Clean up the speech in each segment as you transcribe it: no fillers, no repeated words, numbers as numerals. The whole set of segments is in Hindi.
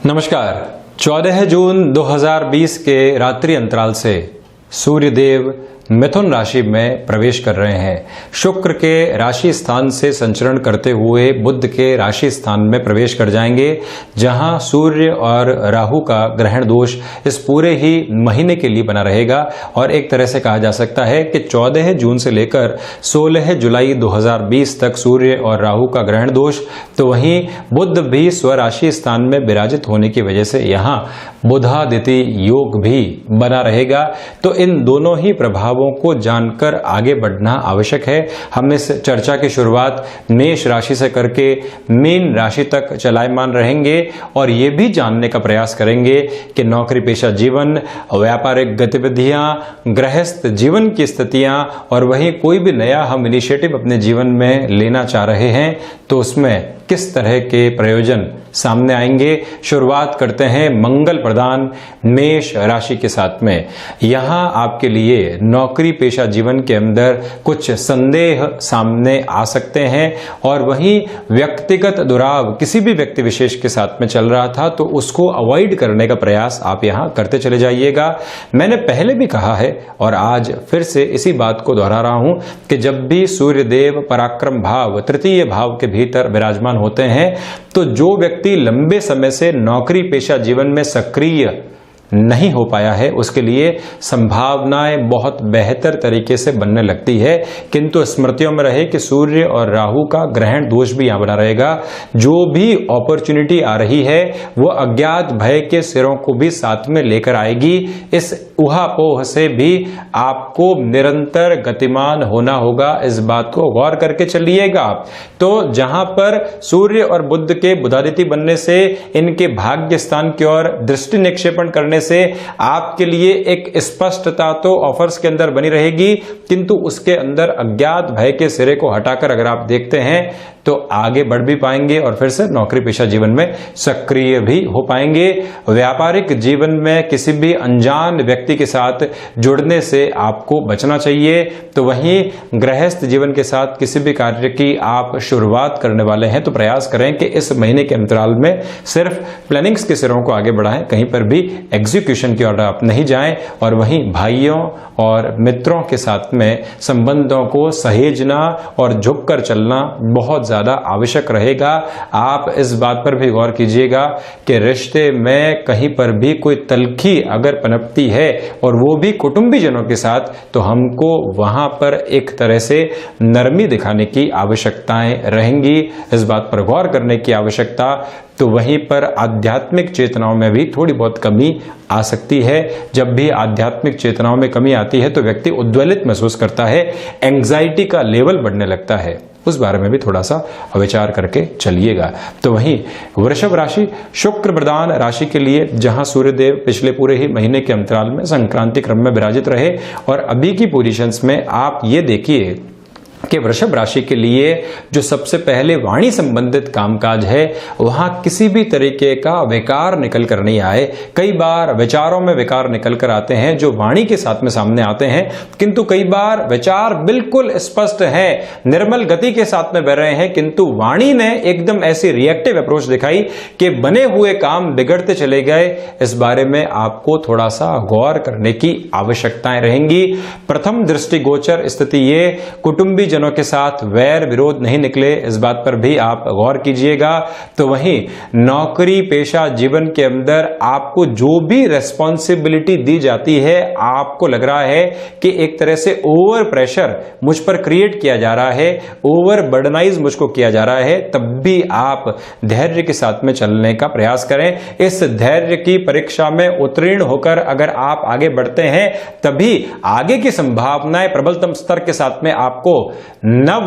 नमस्कार। 14 जून 2020 के रात्रि अंतराल से सूर्यदेव मिथुन राशि में प्रवेश कर रहे हैं। शुक्र के राशि स्थान से संचरण करते हुए बुध के राशि स्थान में प्रवेश कर जाएंगे, जहां सूर्य और राहु का ग्रहण दोष इस पूरे ही महीने के लिए बना रहेगा। और एक तरह से कहा जा सकता है कि 14 जून से लेकर 16 जुलाई 2020 तक सूर्य और राहु का ग्रहण दोष, तो वहीं बुध भी स्वराशि स्थान में विराजित होने की वजह से यहाँ बुधादिति योग भी बना रहेगा। तो इन दोनों ही प्रभाव को जानकर आगे बढ़ना आवश्यक है। हम इस चर्चा की शुरुआत मेष राशि से करके मीन राशि तक चलायमान रहेंगे और ये भी जानने का प्रयास करेंगे कि नौकरी पेशा जीवन, व्यापारिक गतिविधियां, गृहस्थ जीवन की स्थितियां और वहीं कोई भी नया हम इनिशिएटिव अपने जीवन में लेना चाह रहे हैं तो उसमें किस तरह के प्रयोजन सामने आएंगे। शुरुआत करते हैं मंगल प्रदान मेष राशि के साथ में। यहां आपके लिए नौकरी पेशा जीवन के अंदर कुछ संदेह सामने आ सकते हैं और वहीं व्यक्तिगत दुराव किसी भी व्यक्ति विशेष के साथ में चल रहा था तो उसको अवॉइड करने का प्रयास आप यहां करते चले जाइएगा। मैंने पहले भी कहा है और आज फिर से इसी बात को दोहरा रहा हूं कि जब भी सूर्यदेव पराक्रम भाव तृतीय भाव के भीतर विराजमान होते हैं तो जो व्यक्ति लंबे समय से नौकरी पेशा जीवन में सक्रिय नहीं हो पाया है उसके लिए संभावनाएं बहुत बेहतर तरीके से बनने लगती है। किंतु स्मृतियों में रहे कि सूर्य और राहु का ग्रहण दोष भी यहां बना रहेगा। जो भी अपॉर्चुनिटी आ रही है वो अज्ञात भय के सिरों को भी साथ में लेकर आएगी। इस उहापोह से भी आपको निरंतर गतिमान होना होगा, इस बात को गौर करके चलिएगा। तो जहां पर सूर्य और बुध के बुधादिति बनने से इनके भाग्य स्थान की ओर दृष्टि निक्षेपण करने से आपके लिए एक स्पष्टता तो ऑफर्स के अंदर बनी रहेगी, किंतु उसके अंदर अज्ञात भय के सिरे को हटाकर अगर आप देखते हैं तो आगे बढ़ भी पाएंगे और फिर से नौकरी पेशा जीवन में सक्रिय भी हो पाएंगे। व्यापारिक जीवन में किसी भी अनजान व्यक्ति के साथ जुड़ने से आपको बचना चाहिए। तो वहीं गृहस्थ जीवन के साथ किसी भी कार्य की आप शुरुआत करने वाले हैं तो प्रयास करें कि इस महीने के अंतराल में सिर्फ प्लानिंग्स के सिरों को आगे बढ़ाएं, कहीं पर भी एग्जीक्यूशन की ओर आप नहीं जाएं। और वहीं भाइयों और मित्रों के साथ में संबंधों को सहेजना और झुककर चलना बहुत ज्यादा आवश्यक रहेगा। आप इस बात पर भी गौर कीजिएगा कि रिश्ते में कहीं पर भी कोई तल्खी अगर पनपती है और वो भी कुटुंबीजनों के साथ तो हमको वहां पर एक तरह से नरमी दिखाने की आवश्यकताएं रहेंगी। इस बात पर गौर करने की आवश्यकता। तो वहीं पर आध्यात्मिक चेतनाओं में भी थोड़ी बहुत कमी आ सकती है। जब भी आध्यात्मिक चेतनाओं में कमी आती है तो व्यक्ति उद्वेलित महसूस करता है, एंग्जाइटी का लेवल बढ़ने लगता है। उस बारे में भी थोड़ा सा विचार करके चलिएगा। तो वहीं वृषभ राशि शुक्र प्रधान राशि के लिए जहां सूर्यदेव पिछले पूरे ही महीने के अंतराल में संक्रांति क्रम में विराजित रहे और अभी की पोजीशंस में आप ये देखिए कि वृषभ राशि के लिए जो सबसे पहले वाणी संबंधित कामकाज है वहां किसी भी तरीके का विकार निकल कर नहीं आए। कई बार विचारों में विकार निकल कर आते हैं जो वाणी के साथ में सामने आते हैं, किंतु कई बार विचार बिल्कुल स्पष्ट है, निर्मल गति के साथ में बह रहे हैं, किंतु वाणी ने एकदम ऐसी रिएक्टिव अप्रोच दिखाई कि बने हुए काम बिगड़ते चले गए। इस बारे में आपको थोड़ा सा गौर करने की आवश्यकताएं रहेंगी। प्रथम दृष्टिगोचर स्थिति ये कुटुंबी जनों के साथ वैर विरोध नहीं निकले, इस बात पर भी आप गौर कीजिएगा। तो वहीं नौकरी पेशा जीवन के अंदर आपको जो भी रेस्पॉन्सिबिलिटी दी जाती है आपको लग रहा है कि एक तरह से ओवर प्रेशर मुझ पर क्रिएट किया जा रहा है, ओवर बर्डनाइज मुझको किया जा रहा है, तब भी आप धैर्य के साथ में चलने का प्रयास करें। इस धैर्य की परीक्षा में उत्तीर्ण होकर अगर आप आगे बढ़ते हैं तभी आगे की संभावनाएं प्रबलतम स्तर के साथ में आपको नव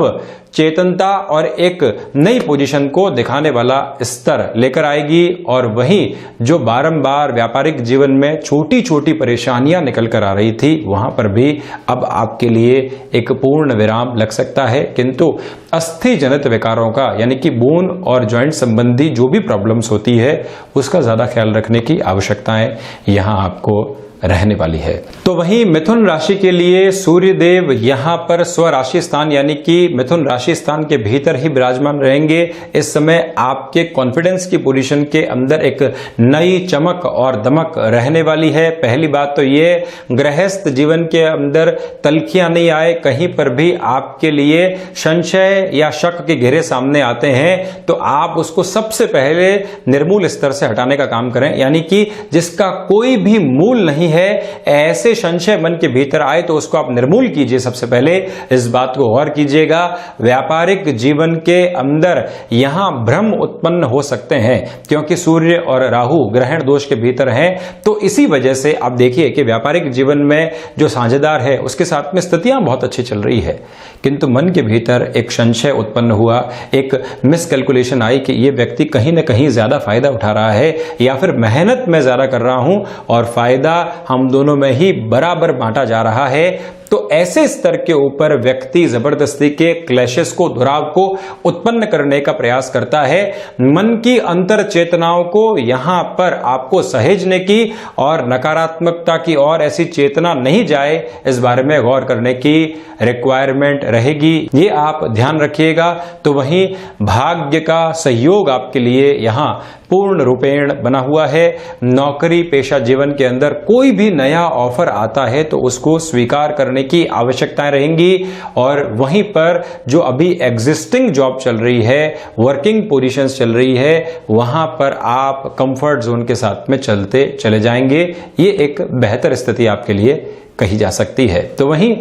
चेतनता और एक नई पोजीशन को दिखाने वाला स्तर लेकर आएगी। और वहीं जो बारंबार व्यापारिक जीवन में छोटी छोटी परेशानियां निकल कर आ रही थी वहां पर भी अब आपके लिए एक पूर्ण विराम लग सकता है, किंतु अस्थि जनित विकारों का यानी कि बोन और जॉइंट संबंधी जो भी प्रॉब्लम्स होती है उसका ज्यादा ख्याल रखने की आवश्यकताएं यहां आपको रहने वाली है। तो वहीं मिथुन राशि के लिए सूर्य देव यहाँ पर स्वराशि स्थान यानी कि मिथुन राशि स्थान के भीतर ही विराजमान रहेंगे। इस समय आपके कॉन्फिडेंस की पोजीशन के अंदर एक नई चमक और दमक रहने वाली है। पहली बात तो ये, गृहस्थ जीवन के अंदर तल्खियां नहीं आए, कहीं पर भी आपके लिए संशय या शक के घेरे सामने आते हैं तो आप उसको सबसे पहले निर्मूल स्तर से हटाने का काम करें, यानी कि जिसका कोई भी मूल नहीं है, ऐसे संशय मन के भीतर आए तो उसको आप निर्मूल कीजिए। सबसे पहले इस बात को गौर कीजिएगा। व्यापारिक जीवन के अंदर यहां भ्रम उत्पन्न हो सकते हैं क्योंकि सूर्य और राहु ग्रहण दोष के भीतर हैं, तो इसी वजह से आप देखिए कि व्यापारिक जीवन में जो साझेदार है उसके साथ में स्थितियां बहुत अच्छी चल रही है, किंतु मन के भीतर एक संशय उत्पन्न हुआ, एक मिसकैलकुलेशन आई कि ये व्यक्ति कहीं ना कहीं ज्यादा फायदा उठा रहा है या फिर मेहनत में ज्यादा कर रहा हूं और फायदा हम दोनों में ही बराबर बांटा जा रहा है। तो ऐसे स्तर के ऊपर व्यक्ति जबरदस्ती के क्लैशेस को, दुराव को उत्पन्न करने का प्रयास करता है। मन की अंतर चेतनाओं को यहां पर आपको सहेजने की और नकारात्मकता की और ऐसी चेतना नहीं जाए, इस बारे में गौर करने की रिक्वायरमेंट रहेगी, ये आप ध्यान रखिएगा। तो वहीं भाग्य का सहयोग आपके लिए यहां पूर्ण रूपेण बना हुआ है। नौकरी पेशा जीवन के अंदर कोई भी नया ऑफर आता है तो उसको स्वीकार करने की आवश्यकताएं रहेंगी और वहीं पर जो अभी एग्जिस्टिंग जॉब चल रही है, वर्किंग पोजीशंस चल रही है, वहां पर आप कंफर्ट जोन के साथ में चलते चले जाएंगे। ये एक बेहतर स्थिति आपके लिए कही जा सकती है। तो वहीं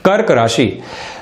कर्क राशि,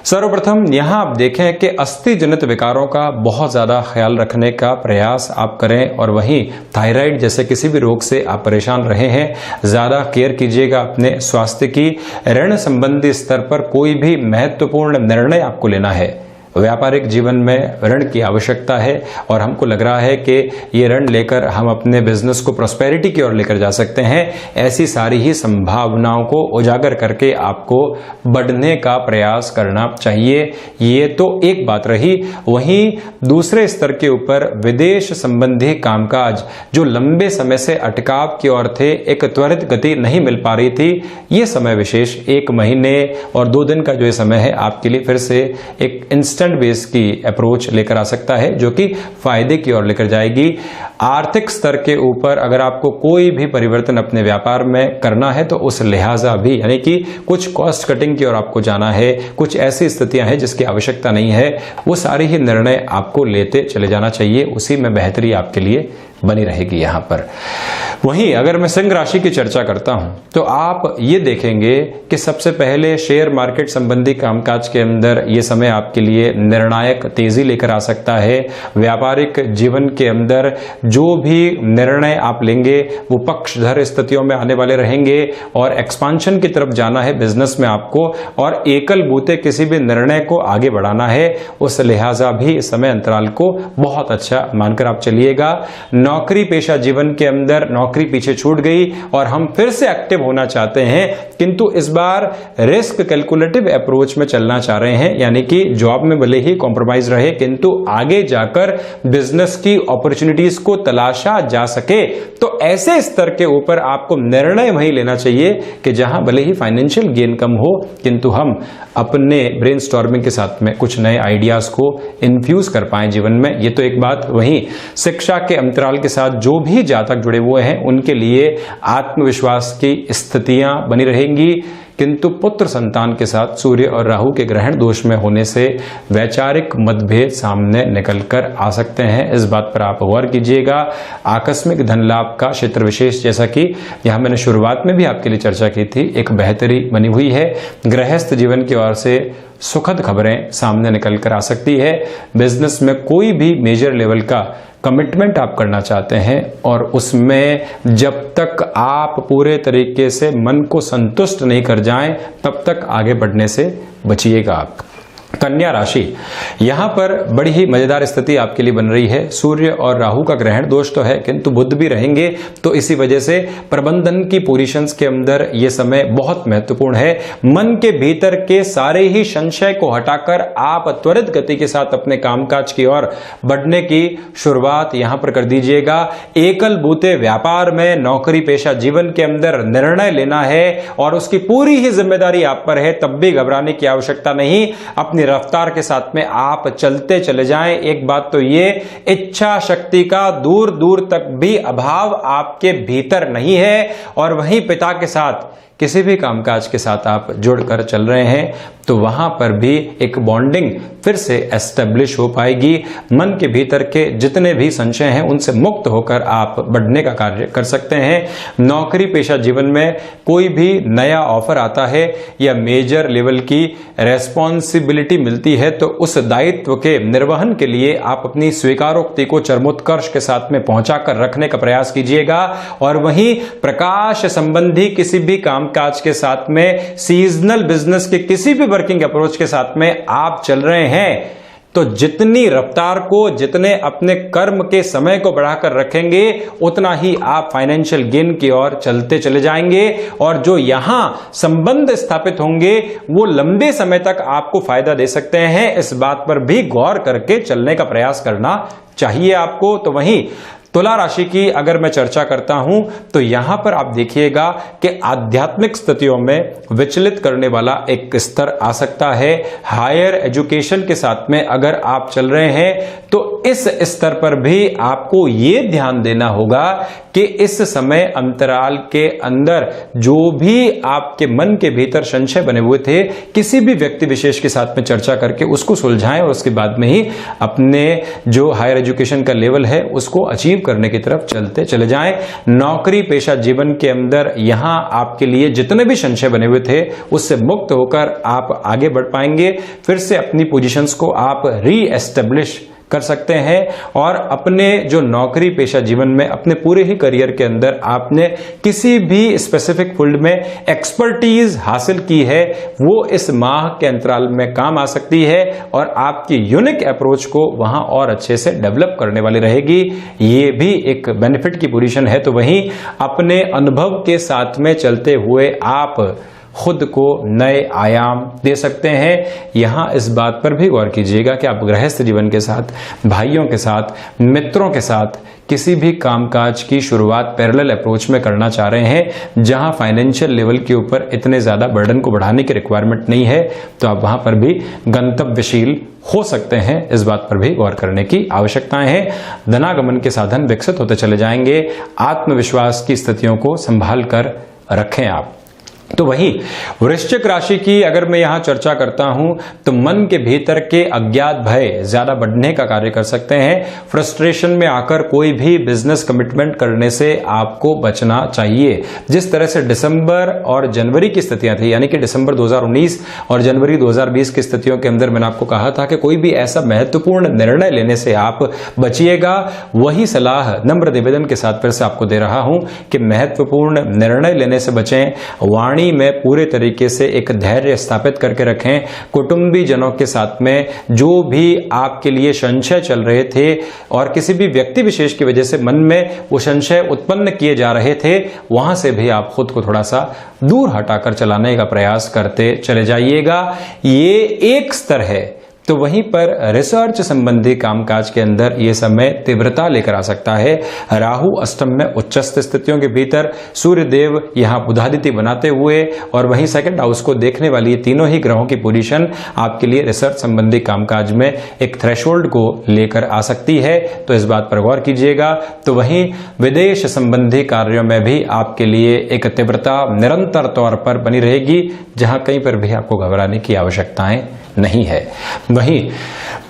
सर्वप्रथम यहां आप देखें कि अस्थि जनित विकारों का बहुत ज्यादा ख्याल रखने का प्रयास आप करें और वहीं थायराइड जैसे किसी भी रोग से आप परेशान रहे हैं, ज्यादा केयर कीजिएगा अपने स्वास्थ्य की। ऋण संबंधी स्तर पर कोई भी महत्वपूर्ण निर्णय आपको लेना है। व्यापारिक जीवन में ऋण की आवश्यकता है और हमको लग रहा है कि ये ऋण लेकर हम अपने बिजनेस को प्रॉस्पेरिटी की ओर लेकर जा सकते हैं। ऐसी सारी ही संभावनाओं को उजागर करके आपको बढ़ने का प्रयास करना चाहिए। ये तो एक बात रही। वहीं दूसरे स्तर के ऊपर विदेश संबंधी कामकाज जो लंबे समय से अटकाव की ओर थे, एक त्वरित गति नहीं मिल पा रही थी, ये समय विशेष 1 महीने और 2 दिन का जो ये समय है आपके लिए फिर से एक इंस्टेंट बेस की अप्रोच लेकर आ सकता है जो कि फायदे की ओर लेकर जाएगी। आर्थिक स्तर के ऊपर अगर आपको कोई भी परिवर्तन अपने व्यापार में करना है तो उस लिहाजा भी, यानी कि कुछ कॉस्ट कटिंग की ओर आपको जाना है, कुछ ऐसी स्थितियां हैं जिसकी आवश्यकता नहीं है, वो सारे ही निर्णय आपको लेते चले जाना चाहिए। उसी में बेहतरी आपके लिए बनी रहेगी यहां पर। वहीं अगर मैं सिंह राशि की चर्चा करता हूं तो आप ये देखेंगे कि सबसे पहले शेयर मार्केट संबंधी कामकाज के अंदर ये समय आपके लिए निर्णायक तेजी लेकर आ सकता है। व्यापारिक जीवन के अंदर जो भी निर्णय आप लेंगे वो पक्षधर स्थितियों में आने वाले रहेंगे और एक्सपांशन की तरफ जाना है बिजनेस में आपको और एकल बूते किसी भी निर्णय को आगे बढ़ाना है। उस लिहाजा भी इस समय अंतराल को बहुत अच्छा मानकर आप चलिएगा। नौकरी पेशा जीवन के अंदर नौकरी पीछे छूट गई और हम फिर से एक्टिव होना चाहते हैं, किंतु इस बार रिस्क कैलकुलेटिव अप्रोच में चलना चाह रहे हैं, यानी कि जॉब में भले ही कॉम्प्रोमाइज रहे किंतु आगे जाकर बिजनेस की अपॉर्चुनिटीज को तलाशा जा सके। तो ऐसे स्तर के ऊपर आपको निर्णय वही लेना चाहिए कि जहां भले ही फाइनेंशियल गेन कम हो किंतु हम अपने ब्रेनस्टॉर्मिंग के साथ में कुछ नए आइडियाज को इन्फ्यूज कर पाए जीवन में। ये तो एक बात। वहीं शिक्षा के अंतराल के साथ जो भी जातक जुड़े हुए हैं उनके लिए आत्मविश्वास की स्थितियां बनी रहेंगी, किंतु पुत्र संतान के साथ सूर्य और राहु के ग्रहण दोष में होने से वैचारिक मतभेद सामने निकलकर आ सकते हैं। इस बात पर आप गौर कीजिएगा। आकस्मिक धन लाभ का क्षेत्र विशेष, जैसा कि यहां मैंने शुरुआत में भी आपके लिए चर्चा की थी, एक बेहतरी बनी हुई है। गृहस्थ जीवन की ओर से सुखद खबरें सामने निकल कर आ सकती है। बिजनेस में कोई भी मेजर लेवल का कमिटमेंट आप करना चाहते हैं और उसमें जब तक आप पूरे तरीके से मन को संतुष्ट नहीं कर जाएं तब तक आगे बढ़ने से बचिएगा आप। कन्या राशि, यहां पर बड़ी ही मजेदार स्थिति आपके लिए बन रही है। सूर्य और राहु का ग्रहण दोष तो है, किंतु बुध भी रहेंगे, तो इसी वजह से प्रबंधन की पोजीशंस के अंदर यह समय बहुत महत्वपूर्ण है। मन के भीतर के सारे ही संशय को हटाकर आप त्वरित गति के साथ अपने कामकाज की ओर बढ़ने की शुरुआत यहां पर कर दीजिएगा। एकल बूते व्यापार में, नौकरी पेशा जीवन के अंदर निर्णय लेना है और उसकी पूरी ही जिम्मेदारी आप पर है, तब भी घबराने की आवश्यकता नहीं। अपनी रफ्तार के साथ में आप चलते चले जाएं। एक बात तो ये, इच्छा शक्ति का दूर दूर तक भी अभाव आपके भीतर नहीं है। और वहीं पिता के साथ किसी भी कामकाज के साथ आप जुड़कर चल रहे हैं तो वहां पर भी एक बॉन्डिंग फिर से एस्टेब्लिश हो पाएगी। मन के भीतर के जितने भी संशय हैं उनसे मुक्त होकर आप बढ़ने का कार्य कर सकते हैं। नौकरी पेशा जीवन में कोई भी नया ऑफर आता है या मेजर लेवल की रेस्पॉन्सिबिलिटी मिलती है तो उस दायित्व के निर्वहन के लिए आप अपनी स्वीकारोक्ति को चरमोत्कर्ष के साथ में पहुंचाकर रखने का प्रयास कीजिएगा। और वहीं प्रकाश संबंधी किसी भी कामकाज के साथ में, सीजनल बिजनेस के किसी भी वर्किंग अप्रोच के साथ में आप चल रहे हैं तो जितनी रफ्तार को, जितने अपने कर्म के समय को बढ़ाकर रखेंगे उतना ही आप फाइनेंशियल गेन की ओर चलते चले जाएंगे। और जो यहां संबंध स्थापित होंगे वो लंबे समय तक आपको फायदा दे सकते हैं। इस बात पर भी गौर करके चलने का प्रयास करना चाहिए आपको। तो वहीं तुला राशि की अगर मैं चर्चा करता हूं तो यहां पर आप देखिएगा कि आध्यात्मिक स्थितियों में विचलित करने वाला एक स्तर आ सकता है। हायर एजुकेशन के साथ में अगर आप चल रहे हैं तो इस स्तर पर भी आपको यह ध्यान देना होगा कि इस समय अंतराल के अंदर जो भी आपके मन के भीतर संशय बने हुए थे, किसी भी व्यक्ति विशेष के साथ में चर्चा करके उसको सुलझाएं और उसके बाद में ही अपने जो हायर एजुकेशन का लेवल है उसको अचीव करने की तरफ चलते चले जाएं। नौकरी पेशा जीवन के अंदर यहां आपके लिए जितने भी संशय बने हुए थे उससे मुक्त होकर आप आगे बढ़ पाएंगे। फिर से अपनी पोजीशंस को आप री एस्टेब्लिश कर सकते हैं और अपने जो नौकरी पेशा जीवन में, अपने पूरे ही करियर के अंदर आपने किसी भी स्पेसिफिक फील्ड में एक्सपर्टीज हासिल की है वो इस माह के अंतराल में काम आ सकती है और आपकी यूनिक अप्रोच को वहां और अच्छे से डेवलप करने वाली रहेगी। ये भी एक बेनिफिट की पोजीशन है। तो वहीं अपने अनुभव के साथ में चलते हुए आप खुद को नए आयाम दे सकते हैं। यहां इस बात पर भी गौर कीजिएगा कि आप गृहस्थ जीवन के साथ, भाइयों के साथ, मित्रों के साथ किसी भी कामकाज की शुरुआत पैरेलल अप्रोच में करना चाह रहे हैं जहां फाइनेंशियल लेवल के ऊपर इतने ज्यादा बर्डन को बढ़ाने की रिक्वायरमेंट नहीं है, तो आप वहां पर भी गंतव्यशील हो सकते हैं। इस बात पर भी गौर करने की आवश्यकताएं हैं। धनागमन के साधन विकसित होते चले जाएंगे। आत्मविश्वास की स्थितियों को संभाल कर रखें आप। तो वहीं वृश्चिक राशि की अगर मैं यहां चर्चा करता हूं तो मन के भीतर के अज्ञात भय ज्यादा बढ़ने का कार्य कर सकते हैं। फ्रस्ट्रेशन में आकर कोई भी बिजनेस कमिटमेंट करने से आपको बचना चाहिए। जिस तरह से दिसंबर और जनवरी की स्थितियां थी, यानी कि दिसंबर 2019 और जनवरी 2020 की स्थितियों के अंदर मैंने आपको कहा था कि कोई भी ऐसा महत्वपूर्ण निर्णय लेने से आप बचिएगा, वही सलाह नम्र निवेदन के साथ फिर से आपको दे रहा हूं कि महत्वपूर्ण निर्णय लेने से बचें। वाणी में पूरे तरीके से एक धैर्य स्थापित करके रखें। कुटुंबी जनों के साथ में जो भी आपके लिए संशय चल रहे थे और किसी भी व्यक्ति विशेष की वजह से मन में वो संशय उत्पन्न किए जा रहे थे, वहां से भी आप खुद को थोड़ा सा दूर हटाकर चलाने का प्रयास करते चले जाइएगा। ये एक स्तर है। तो वहीं पर रिसर्च संबंधी कामकाज के अंदर यह समय तीव्रता लेकर आ सकता है। राहु अष्टम में उच्चस्थ स्थितियों के भीतर, सूर्य देव यहां बुधादित्य बनाते हुए और वहीं सेकंड हाउस को देखने वाली तीनों ही ग्रहों की पोजीशन आपके लिए रिसर्च संबंधी कामकाज में एक थ्रेशोल्ड को लेकर आ सकती है। तो इस बात पर गौर कीजिएगा। तो वहीं विदेश संबंधी कार्यों में भी आपके लिए एक तीव्रता निरंतर तौर पर बनी रहेगी, जहां कहीं पर भी आपको घबराने की आवश्यकताएं नहीं है। वहीं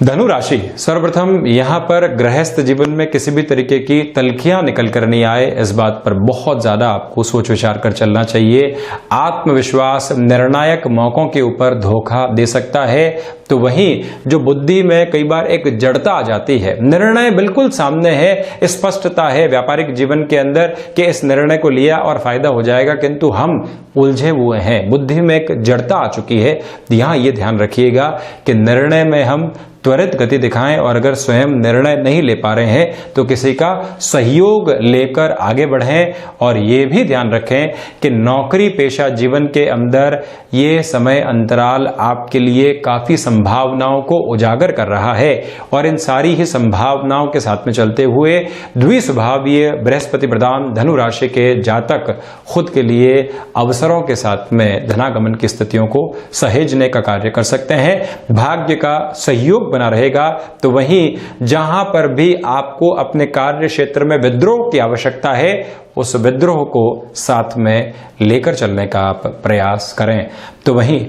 धनु राशि, सर्वप्रथम यहां पर गृहस्थ जीवन में किसी भी तरीके की तलखियां निकल कर नहीं आए, इस बात पर बहुत ज्यादा आपको सोच विचार कर चलना चाहिए। आत्मविश्वास निर्णायक मौकों के ऊपर धोखा दे सकता है। तो वहीं जो बुद्धि में कई बार एक जड़ता आ जाती है, निर्णय बिल्कुल सामने है, स्पष्टता है व्यापारिक जीवन के अंदर कि इस निर्णय को लिया और फायदा हो जाएगा, किंतु हम उलझे हुए हैं, बुद्धि में एक जड़ता आ चुकी है। यहां ये ध्यान रखिएगा रहेगा कि निर्णय में हम त्वरित गति दिखाएं, और अगर स्वयं निर्णय नहीं ले पा रहे हैं तो किसी का सहयोग लेकर आगे बढ़ें। और ये भी ध्यान रखें कि नौकरी पेशा जीवन के अंदर ये समय अंतराल आपके लिए काफी संभावनाओं को उजागर कर रहा है, और इन सारी ही संभावनाओं के साथ में चलते हुए द्विस्वभावीय बृहस्पति प्रधान धनु राशि के जातक खुद के लिए अवसरों के साथ में धनागमन की स्थितियों को सहेजने का कार्य कर सकते हैं। भाग्य का सहयोग बना रहेगा। तो वहीं जहां पर भी आपको अपने कार्य क्षेत्र में विद्रोह की आवश्यकता है, उस विद्रोह को साथ में लेकर चलने का आप प्रयास करें। तो वहीं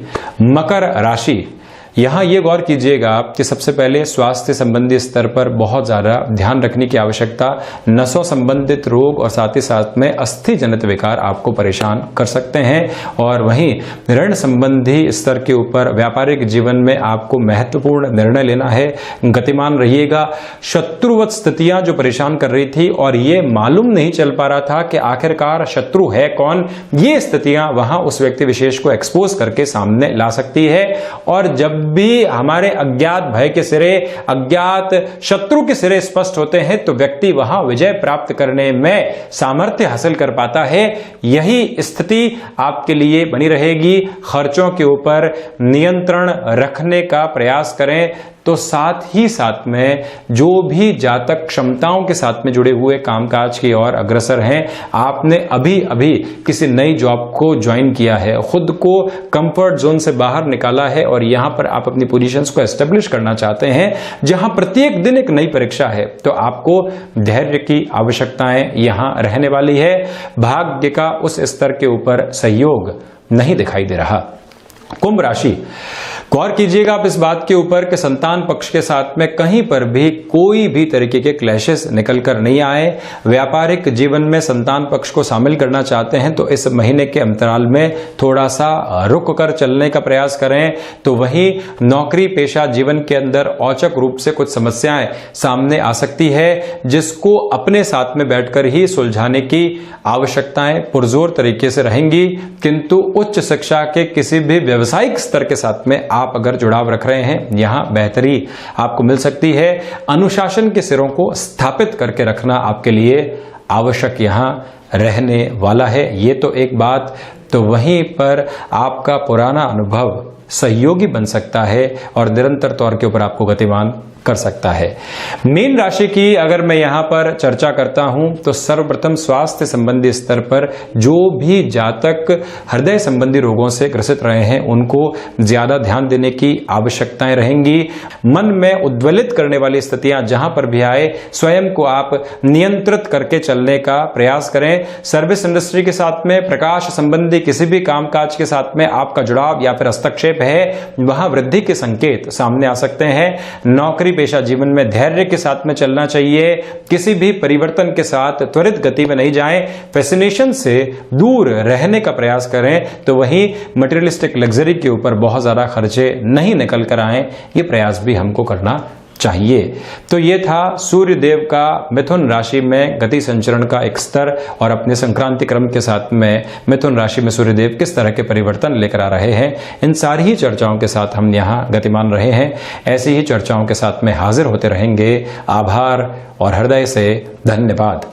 मकर राशि, यहां यह गौर कीजिएगा कि सबसे पहले स्वास्थ्य संबंधी स्तर पर बहुत ज्यादा ध्यान रखने की आवश्यकता। नसों संबंधित रोग और साथ ही साथ में अस्थि जनित विकार आपको परेशान कर सकते हैं। और वहीं ऋण संबंधी स्तर के ऊपर व्यापारिक जीवन में आपको महत्वपूर्ण निर्णय लेना है, गतिमान रहिएगा। शत्रुवत स्थितियां जो परेशान कर रही थी और ये मालूम नहीं चल पा रहा था कि आखिरकार शत्रु है कौन, ये स्थितियां वहां उस व्यक्ति विशेष को एक्सपोज करके सामने ला सकती है। और जब भी हमारे अज्ञात भय के सिरे, अज्ञात शत्रु के सिरे स्पष्ट होते हैं तो व्यक्ति वहां विजय प्राप्त करने में सामर्थ्य हासिल कर पाता है। यही स्थिति आपके लिए बनी रहेगी। खर्चों के ऊपर नियंत्रण रखने का प्रयास करें। तो साथ ही साथ में जो भी जातक क्षमताओं के साथ में जुड़े हुए कामकाज की ओर अग्रसर हैं, आपने अभी अभी किसी नई जॉब को ज्वाइन किया है, खुद को कंफर्ट जोन से बाहर निकाला है और यहां पर आप अपनी पोजीशंस को एस्टेब्लिश करना चाहते हैं, जहां प्रत्येक दिन एक नई परीक्षा है, तो आपको धैर्य की आवश्यकताएं यहां रहने वाली है। भाग्य का उस स्तर के ऊपर सहयोग नहीं दिखाई दे रहा। कुंभ राशि, गौर कीजिएगा आप इस बात के ऊपर कि संतान पक्ष के साथ में कहीं पर भी कोई भी तरीके के क्लैशेस निकल कर नहीं आए। व्यापारिक जीवन में संतान पक्ष को शामिल करना चाहते हैं तो इस महीने के अंतराल में थोड़ा सा रुक कर चलने का प्रयास करें। तो वहीं नौकरी पेशा जीवन के अंदर औचक रूप से कुछ समस्याएं सामने आ सकती है, जिसको अपने साथ में बैठकर ही सुलझाने की आवश्यकताएं पुरजोर तरीके से रहेंगी। किंतु उच्च शिक्षा के किसी भी व्यवसायिक स्तर के साथ में आप अगर जुड़ाव रख रहे हैं, यहां बेहतरी आपको मिल सकती है। अनुशासन के सिरों को स्थापित करके रखना आपके लिए आवश्यक यहां रहने वाला है। ये तो एक बात। तो वहीं पर आपका पुराना अनुभव सहयोगी बन सकता है और निरंतर तौर के ऊपर आपको गतिमान कर सकता है। मीन राशि की अगर मैं यहां पर चर्चा करता हूं तो सर्वप्रथम स्वास्थ्य संबंधी स्तर पर जो भी जातक हृदय संबंधी रोगों से ग्रसित रहे हैं उनको ज्यादा ध्यान देने की आवश्यकताएं रहेंगी। मन में उद्वेलित करने वाली स्थितियां जहां पर भी आए, स्वयं को आप नियंत्रित करके चलने का प्रयास करें। सर्विस इंडस्ट्री के साथ में, प्रकाश संबंधी किसी भी कामकाज के साथ में आपका जुड़ाव या फिर हस्तक्षेप है, वहां वृद्धि के संकेत सामने आ सकते हैं। नौकरी पेशा जीवन में धैर्य के साथ में चलना चाहिए। किसी भी परिवर्तन के साथ त्वरित गति में नहीं जाएं, फैसिनेशन से दूर रहने का प्रयास करें। तो वहीं मटेरियलिस्टिक लग्जरी के ऊपर बहुत ज्यादा खर्चे नहीं निकल कर आए, ये प्रयास भी हमको करना चाहिए। तो ये था सूर्य देव का मिथुन राशि में गति संचरण का एक स्तर, और अपने संक्रांति क्रम के साथ में मिथुन राशि में सूर्य देव किस तरह के परिवर्तन लेकर आ रहे हैं, इन सारी ही चर्चाओं के साथ हम यहाँ गतिमान रहे हैं। ऐसी ही चर्चाओं के साथ में हाजिर होते रहेंगे। आभार और हृदय से धन्यवाद।